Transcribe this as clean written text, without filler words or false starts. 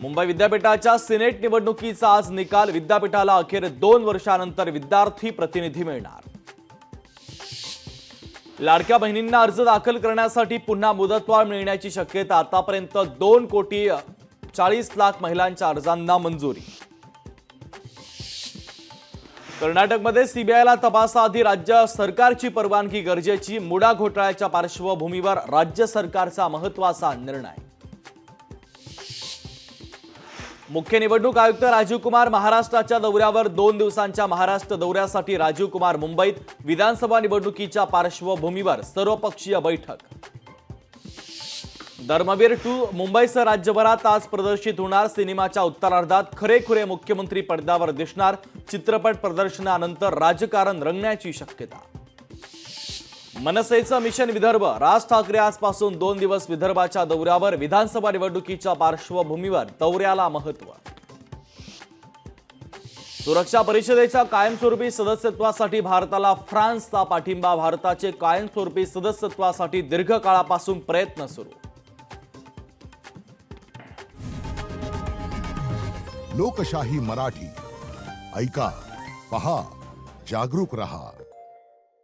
मुंबई विद्यापीठाच्या सिनेट निवडणुकीचा आज निकाल. विद्यापीठाला अखेर 2 वर्षांनंतर विद्यार्थी प्रतिनिधी मिळणार. लाडक्या बहिणींना अर्ज दाखल करण्यासाठी पुन्हा मुदतवाढ मिळण्याची शक्यता. आतापर्यंत 2,40,00,000 महिलांच्या अर्जांना मंजुरी. कर्नाटकमध्ये सीबीआयला तपासाआधी राज्य सरकारची परवानगी गरजेची. मुडा घोटाळ्याच्या पार्श्वभूमीवर राज्य सरकारचा महत्त्वाचा निर्णय. मुख्य निवडणूक आयुक्त राजीव कुमार महाराष्ट्राच्या दौऱ्यावर. 2 दिवसांच्या महाराष्ट्र दौऱ्यासाठी राजीव कुमार मुंबईत. विधानसभा निवडणुकीच्या पार्श्वभूमीवर सर्वपक्षीय बैठक. धर्मवीर 2 मुंबईसह राज्यभरात आज प्रदर्शित होणार. सिनेमाच्या उत्तरार्धात खरेखुरे मुख्यमंत्री पडद्यावर दिसणार. चित्रपट प्रदर्शनानंतर राजकारण रंगण्याची शक्यता. मनसेचं मिशन विदर्भ. राज ठाकरे आजपासून 2 दिवस विदर्भाच्या दौऱ्यावर. विधानसभा निवडणुकीच्या पार्श्वभूमीवर दौऱ्याला महत्त्व. सुरक्षा परिषदेच्या कायमस्वरूपी सदस्यत्वासाठी भारताला फ्रान्सचा पाठिंबा. भारताचे कायमस्वरूपी सदस्यत्वासाठी दीर्घकाळापासून प्रयत्न सुरू. लोकशाही मराठी ऐका, पहा, जागरूक रहा.